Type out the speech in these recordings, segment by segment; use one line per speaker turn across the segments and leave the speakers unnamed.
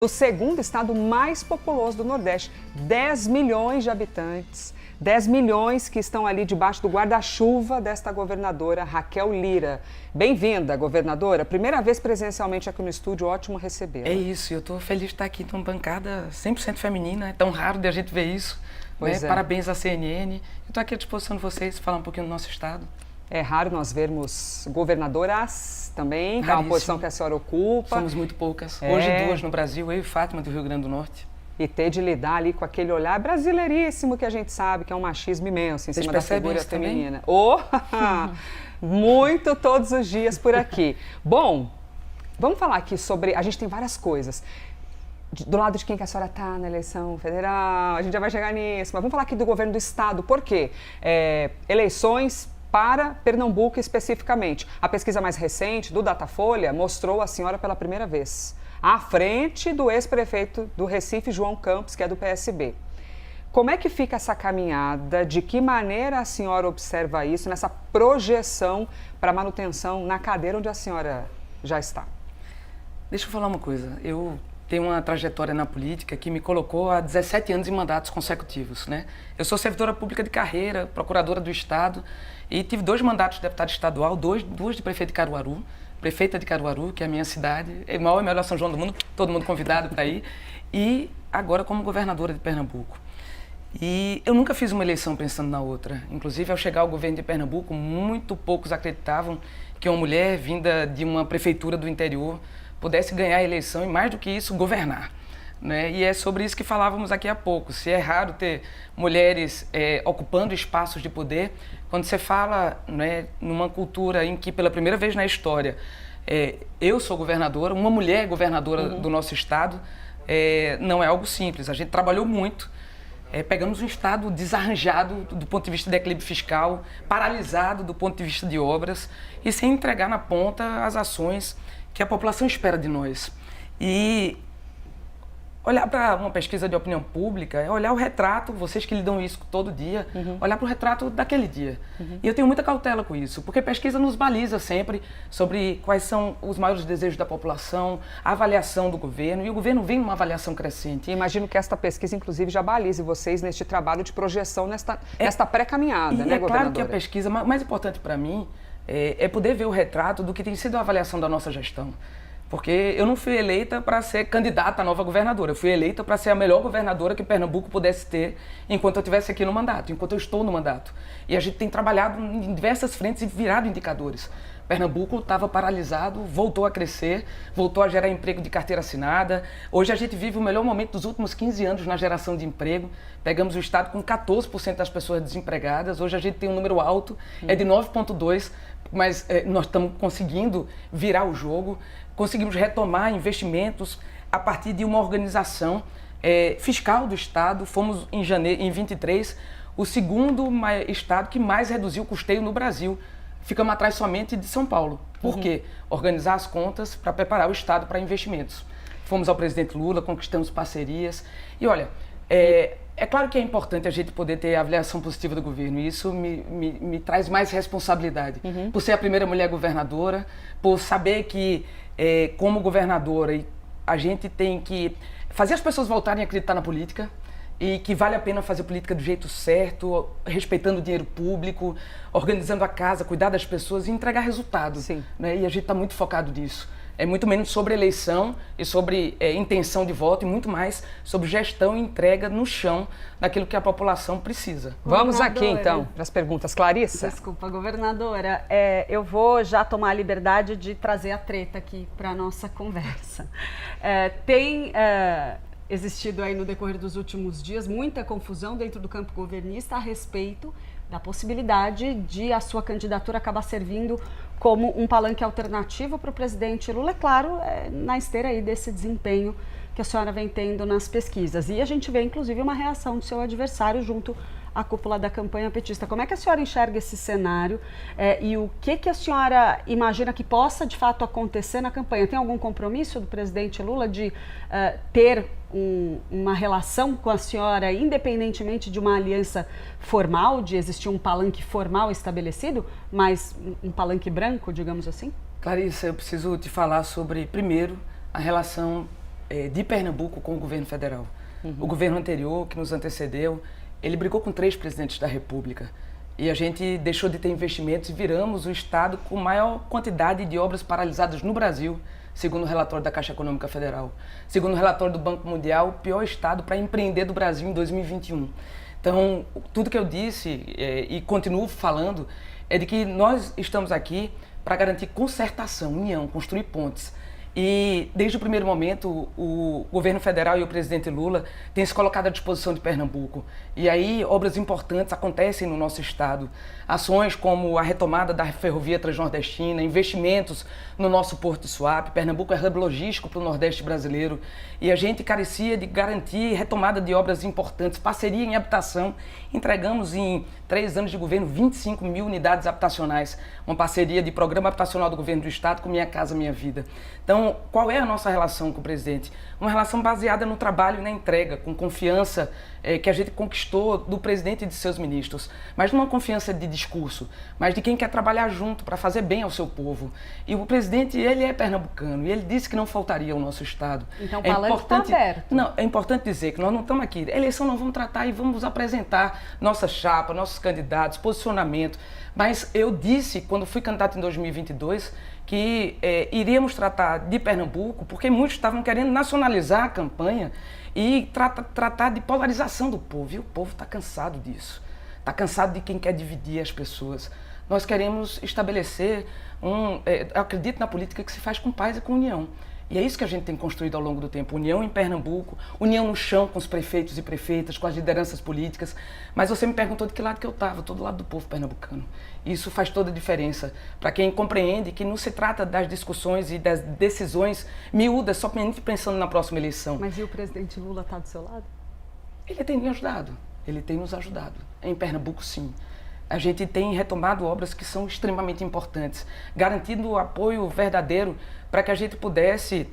O segundo estado mais populoso do Nordeste, 10 milhões de habitantes, 10 milhões que estão ali debaixo do guarda-chuva desta governadora Raquel Lira. Bem-vinda, governadora. Primeira vez presencialmente aqui no estúdio, ótimo recebê-la.
É isso, eu estou feliz de estar aqui numa bancada 100% feminina, é tão raro de a gente ver isso.
Pois é.
Parabéns à CNN. Eu estou aqui à disposição de vocês, falar um pouquinho do nosso estado.
É raro nós vermos governadoras também, que é uma posição que a senhora ocupa.
Somos muito poucas. Hoje duas no Brasil, eu e Fátima do Rio Grande do Norte.
E ter de lidar ali com aquele olhar brasileiríssimo que a gente sabe que é um machismo imenso em cima da figura feminina. Oh, muito todos os dias por aqui. Bom, vamos falar aqui sobre... A gente tem várias coisas. Do lado de quem que a senhora está na eleição federal, a gente já vai chegar nisso. Mas vamos falar aqui do governo do estado. Por quê? Eleições para Pernambuco especificamente. A pesquisa mais recente do Datafolha mostrou a senhora pela primeira vez à frente do ex-prefeito do Recife, João Campos, que é do PSB. Como é que fica essa caminhada? De que maneira a senhora observa isso nessa projeção para manutenção na cadeira onde a senhora já está?
Deixa eu falar uma coisa. Eu tenho uma trajetória na política que me colocou há 17 anos em mandatos consecutivos, né? Eu sou servidora pública de carreira, procuradora do Estado, e tive 2 mandatos de deputado estadual, duas de prefeito de Caruaru, prefeita de Caruaru, que é a minha cidade, é o maior e melhor São João do mundo, todo mundo convidado para ir, e agora como governadora de Pernambuco. E eu nunca fiz uma eleição pensando na outra. Inclusive, ao chegar ao governo de Pernambuco, muito poucos acreditavam que uma mulher vinda de uma prefeitura do interior pudesse ganhar a eleição e, mais do que isso, governar. Né? E é sobre isso que falávamos aqui há pouco. Se é raro ter mulheres ocupando espaços de poder, quando você fala, né, numa cultura em que, pela primeira vez na história, eu sou governadora, uma mulher é governadora do nosso estado, não é algo simples. A gente trabalhou muito, pegamos um estado desarranjado do ponto de vista de equilíbrio fiscal, paralisado do ponto de vista de obras e sem entregar na ponta as ações que a população espera de nós. E olhar para uma pesquisa de opinião pública é olhar o retrato, vocês que lidam isso todo dia, olhar para o retrato daquele dia. E eu tenho muita cautela com isso, porque pesquisa nos baliza sempre sobre quais são os maiores desejos da população, a avaliação do governo, e o governo vem numa avaliação crescente.
E imagino que esta pesquisa, inclusive, já balize vocês neste trabalho de projeção nesta pré-caminhada, né, governadora?
Claro que a pesquisa, mais importante para mim, é poder ver o retrato do que tem sido a avaliação da nossa gestão. Porque eu não fui eleita para ser candidata a nova governadora, eu fui eleita para ser a melhor governadora que Pernambuco pudesse ter enquanto eu estivesse aqui no mandato, enquanto eu estou no mandato. E a gente tem trabalhado em diversas frentes e virado indicadores. Pernambuco estava paralisado, voltou a crescer, voltou a gerar emprego de carteira assinada. Hoje a gente vive o melhor momento dos últimos 15 anos na geração de emprego. Pegamos o estado com 14% das pessoas desempregadas, hoje a gente tem um número alto, é de 9,2%, mas nós estamos conseguindo virar o jogo. Conseguimos retomar investimentos a partir de uma organização fiscal do Estado. Fomos, em 23, o segundo estado que mais reduziu o custeio no Brasil. Ficamos atrás somente de São Paulo. Por quê? Organizar as contas para preparar o Estado para investimentos. Fomos ao presidente Lula, conquistamos parcerias. E olha, é claro que é importante a gente poder ter a avaliação positiva do governo, e isso me traz mais responsabilidade. Por ser a primeira mulher governadora, por saber que, como governadora, a gente tem que fazer as pessoas voltarem a acreditar na política, e que vale a pena fazer política do jeito certo, respeitando o dinheiro público, organizando a casa, cuidar das pessoas e entregar resultado.
Sim.
Né? E a gente está muito focado nisso. É muito menos sobre eleição e sobre intenção de voto, e muito mais sobre gestão e entrega no chão daquilo que a população precisa.
Vamos aqui, então, para as perguntas. Clarissa?
Desculpa, governadora. Eu vou já tomar a liberdade de trazer a treta aqui para a nossa conversa. Tem existido aí no decorrer dos últimos dias muita confusão dentro do campo governista a respeito da possibilidade de a sua candidatura acabar servindo como um palanque alternativo para o presidente Lula, é claro, na esteira aí desse desempenho que a senhora vem tendo nas pesquisas. E a gente vê, inclusive, uma reação do seu adversário junto à cúpula da campanha petista. Como é que a senhora enxerga esse cenário e o que a senhora imagina que possa, de fato, acontecer na campanha? Tem algum compromisso do presidente Lula de ter uma relação com a senhora, independentemente de uma aliança formal, de existir um palanque formal estabelecido, mas um palanque branco, digamos assim?
Clarissa, eu preciso te falar sobre, primeiro, a relação de Pernambuco com o governo federal. O governo anterior, que nos antecedeu, ele brigou com 3 presidentes da República. E a gente deixou de ter investimentos e viramos o estado com maior quantidade de obras paralisadas no Brasil, segundo o relatório da Caixa Econômica Federal. Segundo o relatório do Banco Mundial, o pior estado para empreender do Brasil em 2021. Então, tudo que eu disse e continuo falando é de que nós estamos aqui para garantir concertação, união, construir pontes. E desde o primeiro momento, o governo federal e o presidente Lula têm se colocado à disposição de Pernambuco. E aí, obras importantes acontecem no nosso estado. Ações como a retomada da ferrovia transnordestina, investimentos no nosso Porto de Suape. Pernambuco é hub logístico para o Nordeste brasileiro. E a gente carecia de garantir retomada de obras importantes, parceria em habitação. Entregamos em 3 anos de governo 25 mil unidades habitacionais. Uma parceria de programa habitacional do governo do estado com Minha Casa Minha Vida. Então, qual é a nossa relação com o presidente? Uma relação baseada no trabalho e na entrega, com confiança que a gente conquistou do presidente e de seus ministros. Mas não uma confiança de discurso, mas de quem quer trabalhar junto para fazer bem ao seu povo. E o presidente, ele é pernambucano e ele disse que não faltaria ao nosso estado.
Então, o palanque está aberto.
Não, é importante dizer que nós não estamos aqui. A eleição nós vamos tratar e vamos apresentar nossa chapa, nossos candidatos, posicionamento. Mas eu disse, quando fui candidato em 2022, que iríamos tratar de Pernambuco, porque muitos estavam querendo nacionalizar a campanha e tratar de polarização do povo. E o povo está cansado disso. Está cansado de quem quer dividir as pessoas. Nós queremos estabelecer eu acredito na política que se faz com paz e com união. E é isso que a gente tem construído ao longo do tempo. União em Pernambuco, união no chão com os prefeitos e prefeitas, com as lideranças políticas. Mas você me perguntou de que lado que eu estava. Eu estou do lado do povo pernambucano. Isso faz toda a diferença para quem compreende que não se trata das discussões e das decisões miúdas, somente pensando na próxima eleição.
Mas e o presidente Lula está do seu lado?
Ele tem me ajudado. Ele tem nos ajudado. Em Pernambuco, sim. A gente tem retomado obras que são extremamente importantes, garantindo o apoio verdadeiro para que a gente pudesse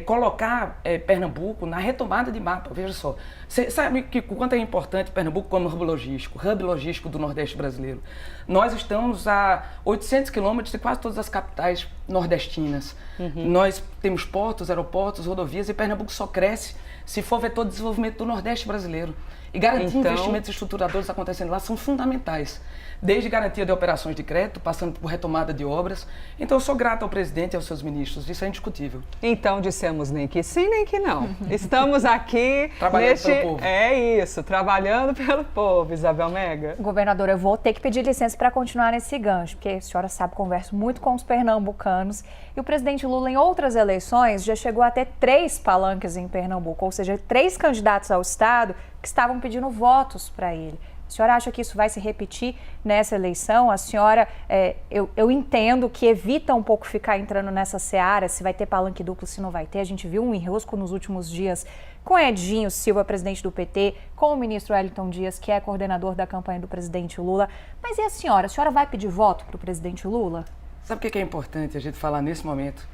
colocar Pernambuco na retomada de mapa. Veja só, você sabe o quanto é importante Pernambuco como hub logístico do Nordeste brasileiro. Nós estamos a 800 quilômetros de quase todas as capitais nordestinas. Nós temos portos, aeroportos, rodovias e Pernambuco só cresce se for vetor de desenvolvimento do Nordeste brasileiro. E garantir investimentos estruturadores acontecendo lá são fundamentais. Desde garantia de operações de crédito, passando por retomada de obras. Então, eu sou grato ao presidente e aos seus ministros, isso é indiscutível.
Então, dissemos nem que sim, nem que não. Estamos aqui
trabalhando pelo povo.
É isso, trabalhando pelo povo, Isabel Mega.
Governadora, eu vou ter que pedir licença para continuar nesse gancho, porque a senhora sabe, converso muito com os pernambucanos. E o presidente Lula, em outras eleições, já chegou a ter 3 palanques em Pernambuco, ou seja, 3 candidatos ao estado que estavam pedindo votos para ele. A senhora acha que isso vai se repetir nessa eleição? A senhora, eu entendo que evita um pouco ficar entrando nessa seara, se vai ter palanque duplo, se não vai ter. A gente viu um enrosco nos últimos dias com Edinho Silva, presidente do PT, com o ministro Wellington Dias, que é coordenador da campanha do presidente Lula. Mas e a senhora? A senhora vai pedir voto para o presidente Lula?
Sabe o que é importante a gente falar nesse momento?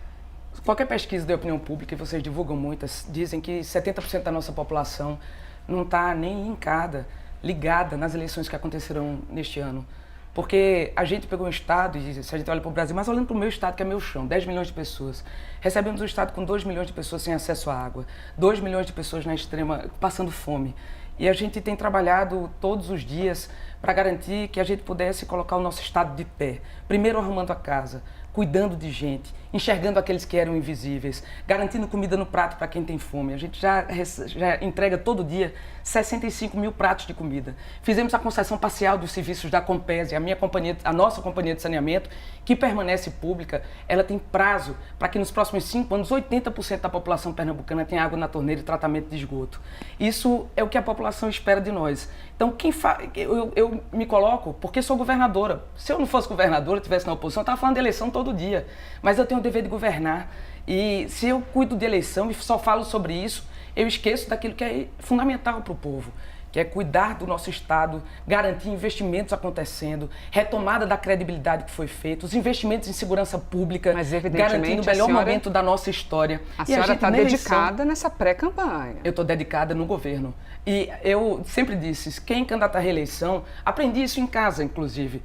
Qualquer pesquisa de opinião pública, e vocês divulgam muitas, dizem que 70% da nossa população não está nem linkada, ligada nas eleições que acontecerão neste ano. Porque a gente pegou um estado, e se a gente olha para o Brasil, mas olhando para o meu estado, que é meu chão, 10 milhões de pessoas. Recebemos um estado com 2 milhões de pessoas sem acesso à água, 2 milhões de pessoas na extrema, passando fome. E a gente tem trabalhado todos os dias para garantir que a gente pudesse colocar o nosso estado de pé. Primeiro arrumando a casa, cuidando de gente, enxergando aqueles que eram invisíveis, garantindo comida no prato para quem tem fome. A gente já entrega todo dia 65 mil pratos de comida. Fizemos a concessão parcial dos serviços da Compese, a nossa companhia de saneamento, que permanece pública. Ela tem prazo para que nos próximos 5 anos 80% da população pernambucana tenha água na torneira e tratamento de esgoto. Isso é o que a população espera de nós. Então, eu me coloco porque sou governadora. Se eu não fosse governadora, estivesse na oposição, eu estava falando de eleição todo dia. Mas eu tenho o dever de governar. E se eu cuido de eleição e só falo sobre isso, eu esqueço daquilo que é fundamental para o povo, que é cuidar do nosso estado, garantir investimentos acontecendo, retomada da credibilidade que foi feita, os investimentos em segurança pública, garantindo o melhor momento da nossa história.
A senhora está dedicada nessa pré-campanha.
Eu estou dedicada no governo. E eu sempre disse, quem candidata à reeleição, aprendi isso em casa, inclusive,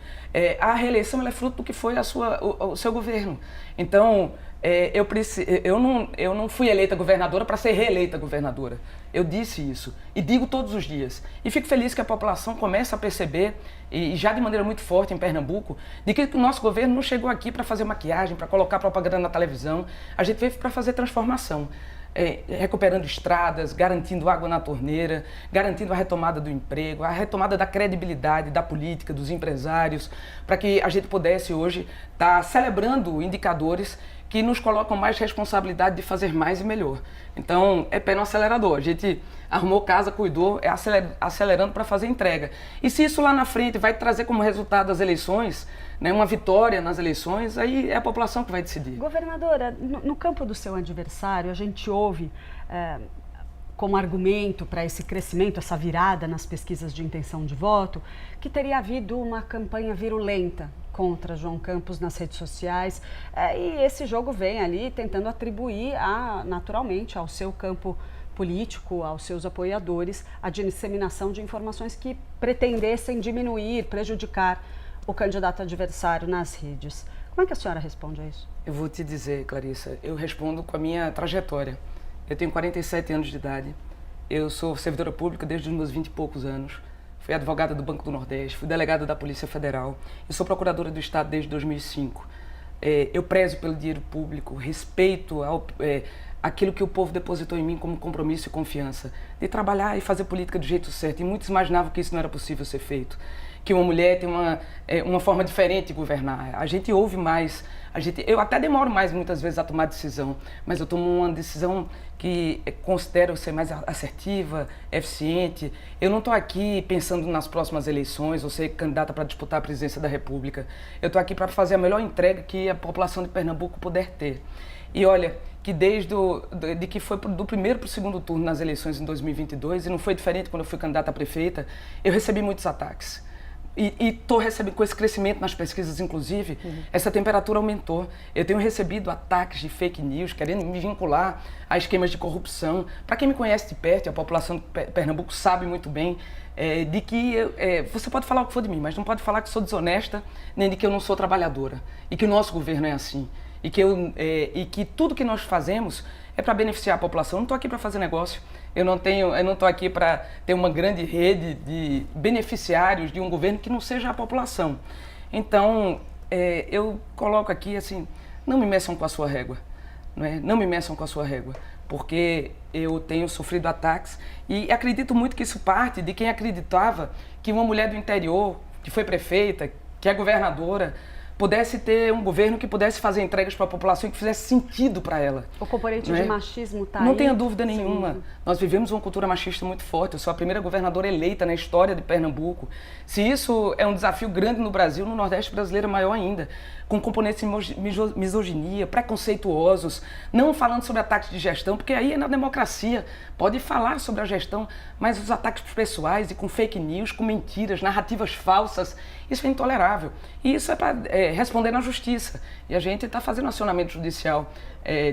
a reeleição ela é fruto do que foi o seu governo. Então, eu não fui eleita governadora para ser reeleita governadora. Eu disse isso e digo todos os dias. E fico feliz que a população comece a perceber, e já de maneira muito forte em Pernambuco, de que o nosso governo não chegou aqui para fazer maquiagem, para colocar propaganda na televisão. A gente veio para fazer transformação. Recuperando estradas, garantindo água na torneira, garantindo a retomada do emprego, a retomada da credibilidade da política, dos empresários, para que a gente pudesse hoje estar celebrando indicadores que nos colocam mais responsabilidade de fazer mais e melhor. Então, é pé no acelerador. A gente arrumou casa, cuidou, acelerando para fazer entrega. E se isso lá na frente vai trazer como resultado as eleições, né, uma vitória nas eleições, aí é a população que vai decidir.
Governadora, no campo do seu adversário, a gente ouve como argumento para esse crescimento, essa virada nas pesquisas de intenção de voto, que teria havido uma campanha virulenta contra João Campos nas redes sociais, e esse jogo vem ali tentando atribuir naturalmente ao seu campo político, aos seus apoiadores, a disseminação de informações que pretendessem diminuir, prejudicar o candidato adversário nas redes. Como é que a senhora responde a isso?
Eu vou te dizer, Clarissa, eu respondo com a minha trajetória. Eu tenho 47 anos de idade, eu sou servidora pública desde os meus 20 e poucos anos, fui advogada do Banco do Nordeste, fui delegada da Polícia Federal e sou procuradora do Estado desde 2005. Eu prezo pelo dinheiro público, respeito aquilo que o povo depositou em mim como compromisso e confiança, de trabalhar e fazer política do jeito certo. E muitos imaginavam que isso não era possível ser feito, que uma mulher tem uma forma diferente de governar. A gente ouve mais, eu até demoro mais muitas vezes a tomar decisão, mas eu tomo uma decisão que considero ser mais assertiva, eficiente. Eu não estou aqui pensando nas próximas eleições ou ser candidata para disputar a presidência da República. Eu estou aqui para fazer a melhor entrega que a população de Pernambuco puder ter. E olha, que de que foi do primeiro para o segundo turno nas eleições em 2022, e não foi diferente quando eu fui candidata a prefeita, eu recebi muitos ataques. E estou recebendo, com esse crescimento nas pesquisas, inclusive, essa temperatura aumentou. Eu tenho recebido ataques de fake news, querendo me vincular a esquemas de corrupção. Para quem me conhece de perto, e a população de Pernambuco sabe muito bem, de que você pode falar o que for de mim, mas não pode falar que sou desonesta, nem de que eu não sou trabalhadora. E que o nosso governo é assim. E que tudo que nós fazemos é para beneficiar a população. Eu não estou aqui para fazer negócio. Eu não estou aqui para ter uma grande rede de beneficiários de um governo que não seja a população. Então, eu coloco aqui assim, não me meçam com a sua régua. Não me meçam com a sua régua, porque eu tenho sofrido ataques e acredito muito que isso parte de quem acreditava que uma mulher do interior, que foi prefeita, que é governadora, pudesse ter um governo que pudesse fazer entregas para a população e que fizesse sentido para ela.
O componente de machismo está aí?
Não tenha dúvida nenhuma. Sim. Nós vivemos uma cultura machista muito forte. Eu sou a primeira governadora eleita na história de Pernambuco. Se isso é um desafio grande no Brasil, no Nordeste brasileiro é maior ainda. Com componentes de misoginia, preconceituosos, não falando sobre ataques de gestão, porque aí é na democracia. Pode falar sobre a gestão, mas os ataques pessoais e com fake news, com mentiras, narrativas falsas, isso é intolerável. E isso é para responder na justiça. E a gente está fazendo acionamento judicial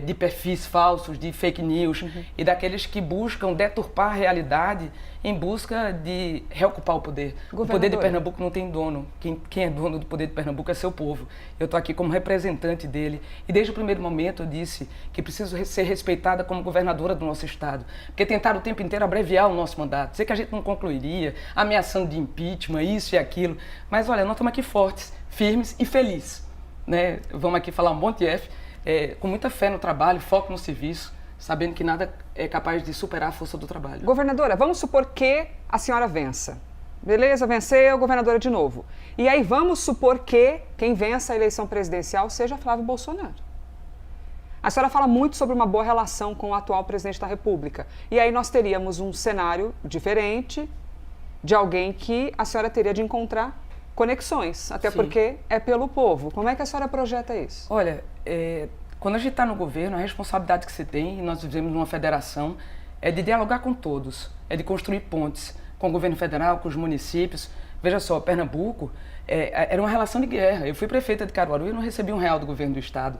de perfis falsos, de fake news, e daqueles que buscam deturpar a realidade em busca de reocupar o poder. O poder de Pernambuco não tem dono. Quem é dono do poder de Pernambuco é seu povo. Eu estou aqui como representante dele. E desde o primeiro momento eu disse que preciso ser respeitada como governadora do nosso estado. Porque tentaram o tempo inteiro abreviar o nosso mandato. Dizer que a gente não concluiria, ameaçando de impeachment, isso e aquilo. Mas olha, nós estamos aqui fortes, firmes e felizes. Né? Vamos aqui falar um monte de F, com muita fé no trabalho, foco no serviço, sabendo que nada é capaz de superar a força do trabalho.
Governadora, vamos supor que a senhora vença. Beleza, venceu, governadora de novo. E aí vamos supor que quem vença a eleição presidencial seja Flávio Bolsonaro. A senhora fala muito sobre uma boa relação com o atual presidente da República. E aí nós teríamos um cenário diferente de alguém que a senhora teria de encontrar conexões, até Sim. porque é pelo povo. Como é que a senhora projeta isso?
Olha, quando a gente está no governo, a responsabilidade que se tem, e nós vivemos numa federação, é de dialogar com todos, é de construir pontes com o governo federal, com os municípios. Veja só, Pernambuco era uma relação de guerra. Eu fui prefeita de Caruaru e não recebi R$1 do governo do estado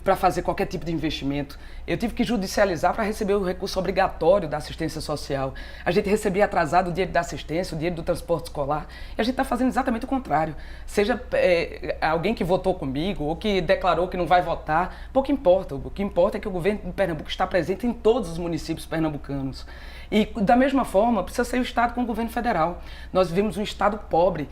para fazer qualquer tipo de investimento. Eu tive que judicializar para receber o recurso obrigatório da assistência social. A gente recebia atrasado o dinheiro da assistência, o dinheiro do transporte escolar. E a gente está fazendo exatamente o contrário. Seja alguém que votou comigo ou que declarou que não vai votar, pouco importa. O que importa é que o governo de Pernambuco está presente em todos os municípios pernambucanos. E, da mesma forma, precisa ser o Estado com o governo federal. Nós vivemos um Estado pobre,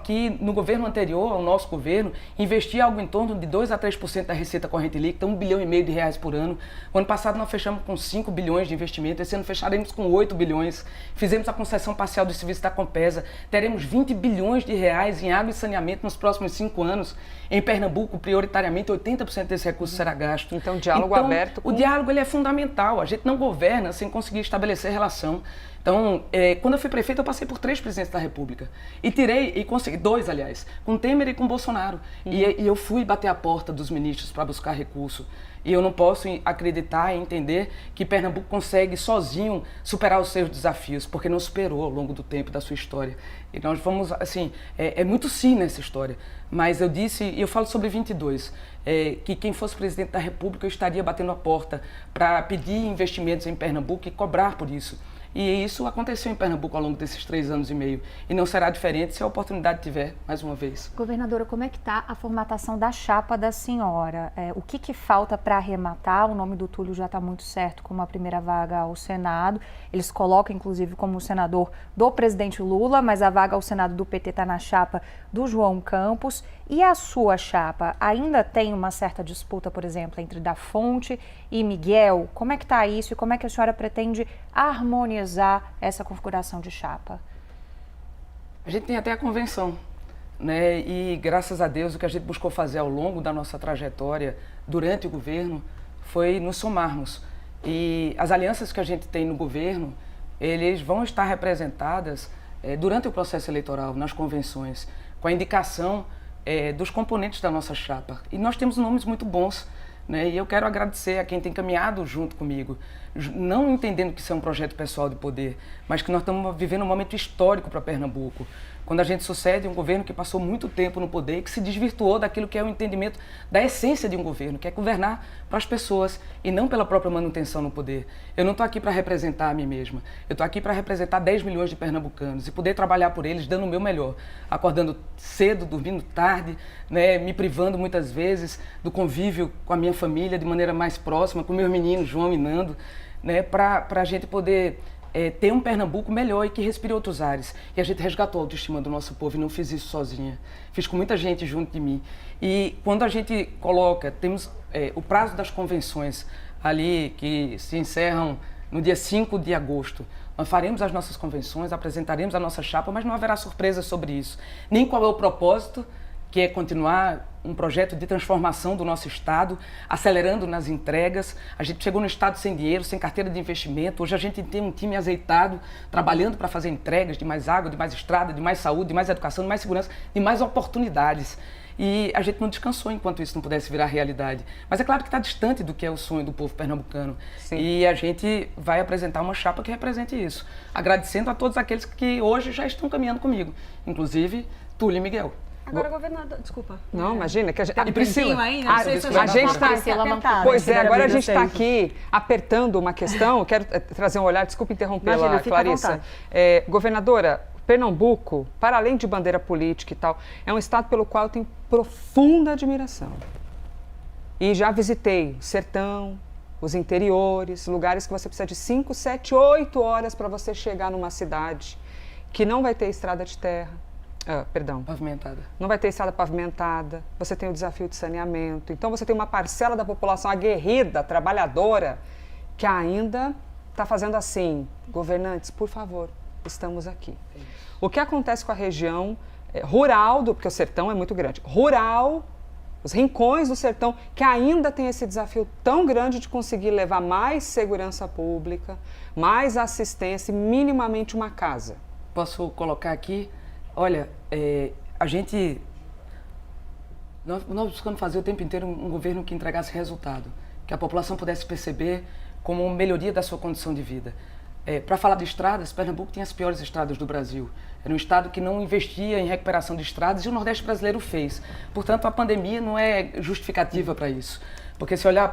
que no governo anterior ao nosso governo, investia algo em torno de 2 a 3% da receita corrente líquida, R$1,5 bilhão por ano. O ano passado nós fechamos com 5 bilhões de investimento, esse ano fecharemos com 8 bilhões. Fizemos a concessão parcial do serviço da Compesa, teremos 20 bilhões de reais em água e saneamento nos próximos 5 anos. Em Pernambuco, prioritariamente, 80% desse recurso será gasto.
Então, diálogo aberto.
O diálogo ele é fundamental. A gente não governa sem conseguir estabelecer relação. Então, quando eu fui prefeito, eu passei por 3 presidentes da República. E consegui, 2, aliás, com Temer e com Bolsonaro. E eu fui bater a porta dos ministros para buscar recurso. E eu não posso acreditar e entender que Pernambuco consegue sozinho superar os seus desafios, porque não superou ao longo do tempo da sua história. E nós vamos, assim, é muito sim nessa história. Mas eu disse, e eu falo sobre 22, que quem fosse presidente da República eu estaria batendo a porta para pedir investimentos em Pernambuco e cobrar por isso. E isso aconteceu em Pernambuco ao longo desses 3 anos e meio. E não será diferente se a oportunidade tiver, mais uma vez.
Governadora, como é que está a formatação da chapa da senhora? O que falta para arrematar? O nome do Túlio já está muito certo como a primeira vaga ao Senado. Eles colocam, inclusive, como senador do presidente Lula, mas a vaga ao Senado do PT está na chapa do João Campos. E a sua chapa ainda tem uma certa disputa, por exemplo, entre Da Fonte e Miguel? Como é que está isso e como é que a senhora pretende harmonizar essa configuração de chapa?
A gente tem até a convenção, né? E graças a Deus o que a gente buscou fazer ao longo da nossa trajetória durante o governo foi nos somarmos. E as alianças que a gente tem no governo, eles vão estar representadas durante o processo eleitoral, nas convenções, com a indicação dos componentes da nossa chapa. E nós temos nomes muito bons, né? E eu quero agradecer a quem tem caminhado junto comigo, não entendendo que isso é um projeto pessoal de poder, mas que nós estamos vivendo um momento histórico para Pernambuco, quando a gente sucede um governo que passou muito tempo no poder e que se desvirtuou daquilo que é o entendimento da essência de um governo, que é governar para as pessoas e não pela própria manutenção no poder. Eu não estou aqui para representar a mim mesma, eu estou aqui para representar 10 milhões de pernambucanos e poder trabalhar por eles dando o meu melhor, acordando cedo, dormindo tarde, né, me privando muitas vezes do convívio com a minha família de maneira mais próxima, com meus meninos João e Nando, né, para a gente poder ter um Pernambuco melhor e que respire outros ares. E a gente resgatou a autoestima do nosso povo e não fiz isso sozinha. Fiz com muita gente junto de mim. E quando a gente temos o prazo das convenções ali, que se encerram no dia 5 de agosto. Nós faremos as nossas convenções, apresentaremos a nossa chapa, mas não haverá surpresa sobre isso. Nem qual é o propósito, que é continuar um projeto de transformação do nosso Estado, acelerando nas entregas. A gente chegou no Estado sem dinheiro, sem carteira de investimento. Hoje a gente tem um time azeitado, trabalhando para fazer entregas de mais água, de mais estrada, de mais saúde, de mais educação, de mais segurança, de mais oportunidades. E a gente não descansou enquanto isso não pudesse virar realidade. Mas é claro que está distante do que é o sonho do povo pernambucano. Sim. E a gente vai apresentar uma chapa que represente isso. Agradecendo a todos aqueles que hoje já estão caminhando comigo, inclusive Túlio e Miguel.
Agora, governador, desculpa.
Não, imagina. Que
e Priscila ainda?
A gente está... Pois é, agora a gente está aqui apertando uma questão. Quero trazer um olhar, desculpa interrompê-la, Clarissa. Governadora, Pernambuco, para além de bandeira política e tal, é um estado pelo qual eu tenho profunda admiração. E já visitei o sertão, os interiores, lugares que você precisa de 5, 7, 8 horas para você chegar numa cidade que não vai ter estrada de terra.
Pavimentada.
Não vai ter estrada pavimentada, você tem o desafio de saneamento. Então você tem uma parcela da população aguerrida, trabalhadora, que ainda está fazendo assim: governantes, por favor, estamos aqui. O que acontece com a região rural, porque o sertão é muito grande, rural, os rincões do sertão, que ainda tem esse desafio tão grande de conseguir levar mais segurança pública, mais assistência e minimamente uma casa.
Posso colocar aqui? Olha, nós buscamos fazer o tempo inteiro um governo que entregasse resultado, que a população pudesse perceber como uma melhoria da sua condição de vida. Para falar de estradas, Pernambuco tinha as piores estradas do Brasil. Era um estado que não investia em recuperação de estradas e o Nordeste brasileiro fez. Portanto, a pandemia não é justificativa para isso. Porque se olhar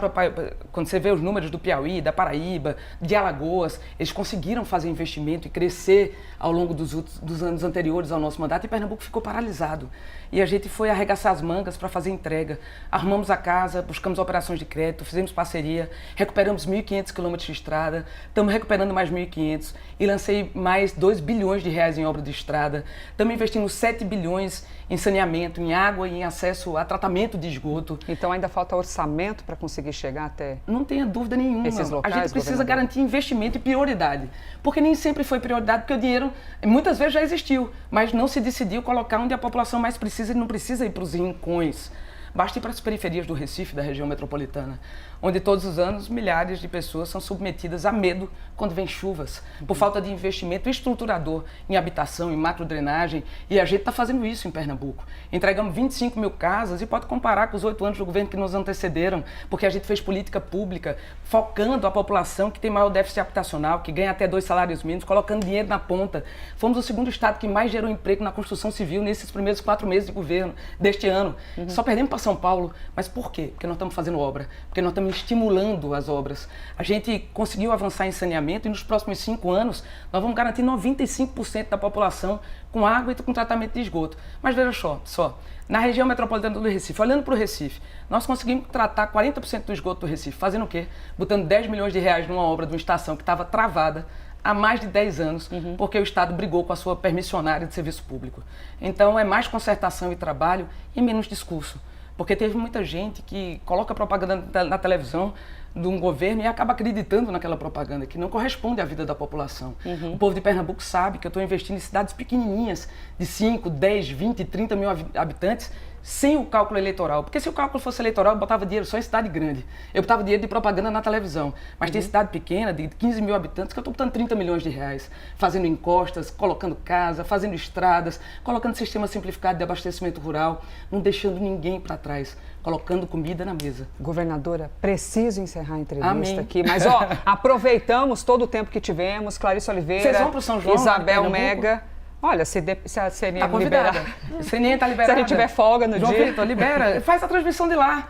quando você vê os números do Piauí, da Paraíba, de Alagoas, eles conseguiram fazer investimento e crescer ao longo dos anos anteriores ao nosso mandato e Pernambuco ficou paralisado. E a gente foi arregaçar as mangas para fazer entrega. Arrumamos a casa, buscamos operações de crédito, fizemos parceria, recuperamos 1.500 quilômetros de estrada, estamos recuperando mais 1.500 e lancei mais 2 bilhões de reais em obra de estrada. Estamos investindo 7 bilhões em saneamento, em água e em acesso a tratamento de esgoto.
Então ainda falta orçamento para conseguir chegar até...
Não tenha dúvida nenhuma.
Esses locais,
a gente precisa garantir investimento e prioridade. Porque nem sempre foi prioridade, porque o dinheiro muitas vezes já existiu, mas não se decidiu colocar onde a população mais precisa e não precisa ir para os rincões. Basta ir para as periferias do Recife, da região metropolitana, onde todos os anos milhares de pessoas são submetidas a medo quando vem chuvas, por falta de investimento estruturador em habitação, em macrodrenagem, e a gente está fazendo isso em Pernambuco. Entregamos 25 mil casas e pode comparar com os 8 anos do governo que nos antecederam, porque a gente fez política pública focando a população que tem maior déficit habitacional, que ganha até 2 salários mínimos, colocando dinheiro na ponta. Fomos o segundo estado que mais gerou emprego na construção civil nesses primeiros 4 meses de governo deste ano. Só perdemos para São Paulo. Mas por quê? Porque nós estamos fazendo obra, porque nós estamos estimulando as obras. A gente conseguiu avançar em saneamento e nos próximos 5 anos nós vamos garantir 95% da população com água e com tratamento de esgoto. Mas veja só, na região metropolitana do Recife, olhando para o Recife, nós conseguimos tratar 40% do esgoto do Recife. Fazendo o quê? Botando 10 milhões de reais numa obra de uma estação que estava travada há mais de 10 anos, porque o Estado brigou com a sua permissionária de serviço público. Então é mais concertação e trabalho e menos discurso. Porque teve muita gente que coloca propaganda na televisão de um governo e acaba acreditando naquela propaganda, que não corresponde à vida da população. O povo de Pernambuco sabe que eu estou investindo em cidades pequenininhas, de 5, 10, 20, 30 mil habitantes, sem o cálculo eleitoral. Porque se o cálculo fosse eleitoral, eu botava dinheiro só em cidade grande. Eu botava dinheiro de propaganda na televisão. Mas tem cidade pequena, de 15 mil habitantes, que eu estou botando 30 milhões de reais. Fazendo encostas, colocando casa, fazendo estradas, colocando sistema simplificado de abastecimento rural, não deixando ninguém para trás, colocando comida na mesa.
Governadora, preciso encerrar a entrevista
Amém.
aqui, mas aproveitamos todo o tempo que tivemos. Clarice Oliveira,
Vocês vão pro São João,
Isabel Mega. Olha, se a CNN
Tá convidada.
liberar.
A CNN tá liberada.
Se a gente tiver folga no
João
dia.
Vitor, libera. Faz a transmissão de lá.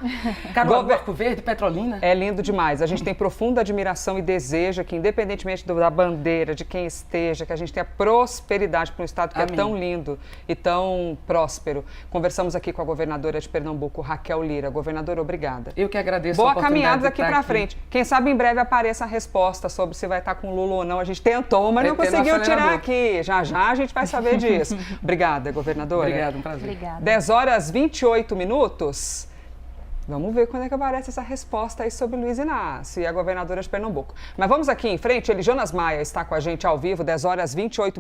Caruaru, Arco Verde, Petrolina.
É lindo demais. A gente tem profunda admiração e deseja que, independentemente da bandeira, de quem esteja, que a gente tenha prosperidade para um estado que
Amém.
é tão lindo e tão próspero. Conversamos aqui com a governadora de Pernambuco, Raquel Lira. Governadora, obrigada.
Eu que agradeço
Boa
a oportunidade
caminhada
de
daqui
estar
para
aqui.
frente. Quem sabe em breve apareça a resposta sobre se vai estar com Lula ou não. A gente tentou, mas não
Tem no
conseguiu tirar
acelerador.
aqui. Já já a gente vai saber disso. Obrigada, governadora.
Obrigado, um prazer.
Obrigada.
10 horas 28 minutos. Vamos ver quando é que aparece essa resposta aí sobre Luiz Inácio e a governadora de Pernambuco. Mas vamos aqui em frente, Jonas Maia está com a gente ao vivo, 10 horas 28 minutos.